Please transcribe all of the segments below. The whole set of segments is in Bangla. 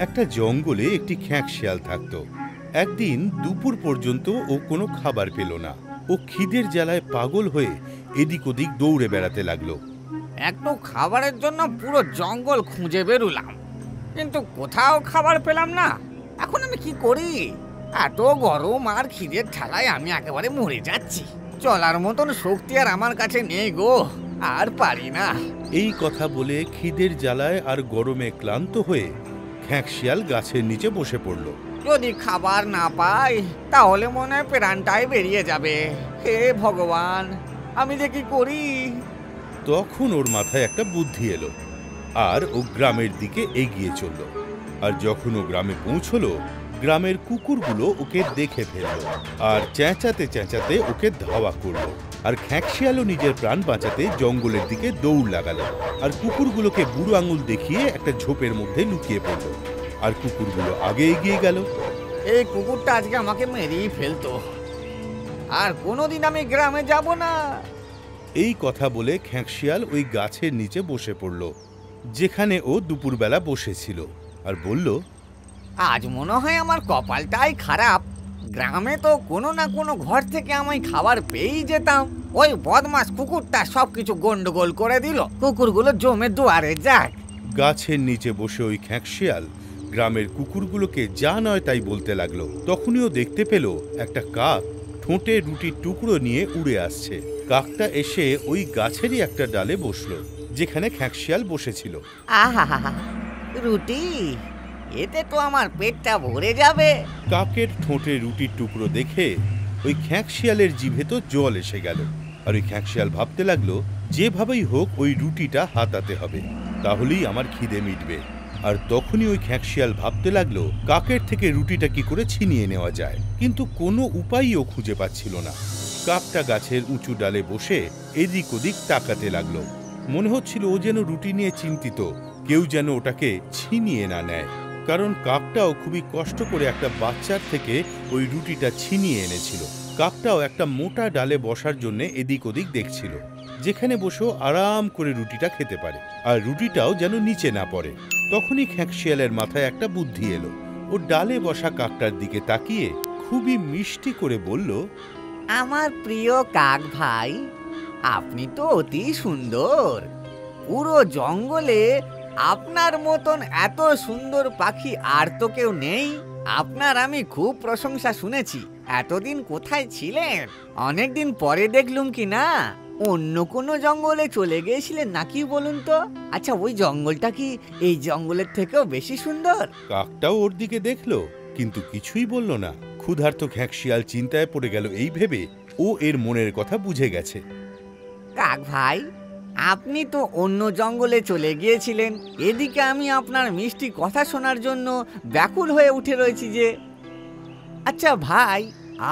একটা জঙ্গলে একটি খ্যাঁক শিয়াল থাকতো। একদিন দুপুর পর্যন্ত ও কোনো খাবার পেল না। ও খিদের জ্বালায় পাগল হয়ে এদিক ওদিক দৌড়ে বেড়াতে লাগলো। একটু খাবারের জন্য পুরো জঙ্গল খুঁজে বেরুলাম, কিন্তু কোথাও খাবার পেলাম না। এখন আমি কি করি? এত গরম আর খিদের ঠেলায় আমি একেবারে মরে যাচ্ছি। চলার মতন শক্তি আর আমার কাছে নেই গো, আর পারি না। এই কথা বলে খিদের জ্বালায় আর গরমে ক্লান্ত হয়ে খ্যাঁক শিয়াল গাছের নিচে বসে পড়ল। যদি খাবার না পাই তাহলে মনে হয় প্রাণটাই বেরিয়ে যাবে। হে ভগবান, আমি যে কি করি? তখন ওর মাথায় একটা বুদ্ধি এলো, আর ও গ্রামের দিকে এগিয়ে চলল। আর যখন ও গ্রামে পৌঁছলো, গ্রামের কুকুরগুলো ওকে দেখে ফেলল আর চেঁচাতে চেঁচাতে ওকে ধাওয়া করলো। আর খ্যাঁক শিয়ালও নিজের প্রাণ বাঁচাতে জঙ্গলের দিকে দৌড় লাগালো, আর কুকুরগুলোকে বুড়ো আঙুল দেখিয়ে একটা ঝোপের মধ্যে লুকিয়ে পড়ল। আর কুকুরগুলো আগে এগিয়ে গেল। এই কুকুরটা আজকে আমাকে মেরেই ফেলতো, আর কোনোদিন আমি গ্রামে যাব না। এই কথা বলে খ্যাঁক শিয়াল ওই গাছের নিচে বসে পড়ল, যেখানে ও দুপুরবেলা বসেছিল, আর বলল, আজ মনে হয় আমার কপালটাই খারাপ। গ্রামে তো কোনো না কোনো ঘর থেকে আমি খাবার পেয়েই যেতাম। ওই বদমাস কুকুরটা সবকিছু গন্ডগোল করে দিল। কুকুরগুলো জমে দুয়ারে যাক। গাছের নিচে বসে ওই খ্যাঁক শিয়াল গ্রামের কুকুরগুলোকে যা নয় তাই বলতে লাগলো। তখনই ও দেখতে পেল একটা কাক ঠোঁটে রুটির টুকরো নিয়ে উড়ে আসছে। কাকটা এসে ওই গাছেরই একটা ডালে বসলো, যেখানে খ্যাঁক শিয়াল বসেছিল। আহা, রুটি, এতে তো আমার পেটটা ভরে যাবে। কাকের ঠোঁটে রুটির টুকরো দেখে ওই খ্যাঁক শিয়ালের জিভে তো জল এসে গেল। আর ওই খ্যাঁক শিয়াল ভাবতে লাগলো, যেভাবেই হোক ওই রুটিটা হাতাতে হবে, তাহলেই আমার খিদে মিটবে। আর তখনই ওই খ্যাঁক শিয়াল ভাবতে লাগলো কাকের থেকে রুটিটা কি করে ছিনিয়ে নেওয়া যায়, কিন্তু কোনো উপায়ও খুঁজে পাচ্ছিল না। কাকটা গাছের উঁচু ডালে বসে এদিক ওদিক তাকাতে লাগলো। মনে হচ্ছিল ও যেন রুটি নিয়ে চিন্তিত, কেউ যেন ওটাকে ছিনিয়ে না নেয়। কারণ কাকটাও খুবই কষ্ট করে একটা বাচ্চার থেকে ওই রুটিটা ছিনিয়ে এনেছিল। কাকটাও একটা মোটা ডালে বসার জন্য এদিক ওদিক দেখছিল, যেখানে বসেও আরাম করে রুটিটা খেতে পারে, আর রুটিটাও যেন নিচে না পড়ে। তখনই খ্যাঁক শিয়ালের মাথায় একটা বুদ্ধি এলো। ও ডালে বসা কাকটার দিকে তাকিয়ে খুবই মিষ্টি করে বলল, আমার প্রিয় কাক ভাই, আপনি তো অতি সুন্দর। পুরো জঙ্গলে আপনার মতন এত সুন্দর পাখি আর তো কেউ নেই। আপনার আমি খুব প্রশংসা শুনেছি। এতদিন কোথায় ছিলেন? অনেকদিন পরে দেখলুম কি না অন্য কোনো জঙ্গলে চলে গিয়েছিলেন নাকি বলুন তো? আচ্ছা, ওই জঙ্গলটা কি এই জঙ্গলের থেকেও বেশি সুন্দর? কাকটাও ওর দিকে দেখলো, কিন্তু কিছুই বলল না। ক্ষুধার্ত খ্যাঁক শিয়াল চিন্তায় পড়ে গেল। এই ভেবে ও এর মনের কথা বুঝে গেছে। কাক ভাই, আপনি তো অন্য জঙ্গলে চলে গিয়েছিলেন, এদিকে আমি আপনার মিষ্টি কথা শোনার জন্য ব্যাকুল হয়ে উঠে রয়েছি যে। আচ্ছা ভাই,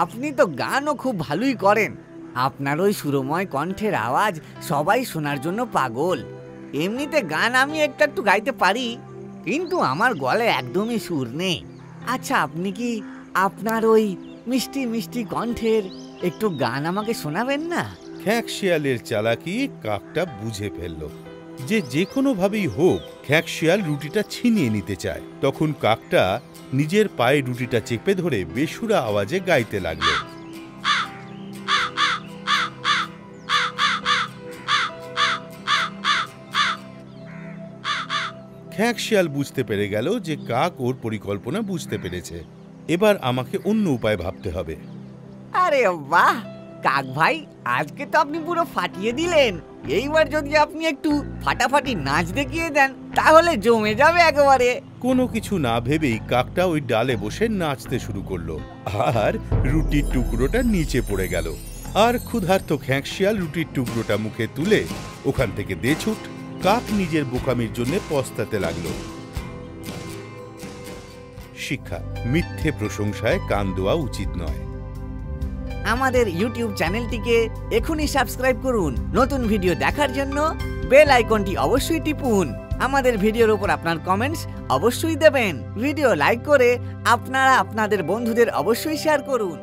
আপনি তো গানও খুব ভালোই করেন। আপনার ওই সুরময় কণ্ঠের আওয়াজ সবাই শোনার জন্য পাগল। এমনিতে গান আমি একটু গাইতে পারি, কিন্তু আমার গলায় একদমই সুর নেই। আচ্ছা, আপনি কি আপনার ওই মিষ্টি মিষ্টি কণ্ঠের একটু গান আমাকে শোনাবেন না? খ্যাঁক শিয়ালের চালাকি কাকটা বুঝে ফেলল যে যে কোনোভাবেই হোক খ্যাঁক শিয়াল রুটিটা ছিনিয়ে নিতে চায়। তখন কাকটা নিজের পায়ে রুটিটা চেপে ধরে বেসুরা আওয়াজে গাইতে লাগলো। খ্যাঁক শিয়াল বুঝতে পেরে গেল যে কাক ওর পরিকল্পনা বুঝতে পেরেছে। এবার আমাকে অন্য উপায় ভাবতে হবে। আরে বাহ কাক ভাই, আজকে তো আপনি পুরো ফাটিয়ে দিলেন। এইবার যদি আপনি একটু ফাটাফাটি নাচ দেখিয়ে দেন তাহলে জমে যাবে একেবারে। কোনো কিছু না ভেবেই কাকটা ওই ডালে বসে নাচতে শুরু করলো, আর রুটির টুকরোটা নিচে পড়ে গেল। আর ক্ষুধার্ত খ্যাঁক শিয়াল রুটির টুকরোটা মুখে তুলে ওখান থেকে দে ছুট। কাক নিজের বোকামির জন্য পস্তাতে লাগলো। শিক্ষা: মিথ্যে প্রশংসায় কান দেওয়া উচিত নয়। আমাদের ইউটিউব চ্যানেলটিকে এখনই সাবস্ক্রাইব করুন। নতুন ভিডিও দেখার জন্য বেল আইকনটি অবশ্যই টিপুন। আমাদের ভিডিওর উপর আপনার কমেন্টস অবশ্যই দেবেন। ভিডিও লাইক করে আপনারা আপনাদের বন্ধুদের অবশ্যই শেয়ার করুন।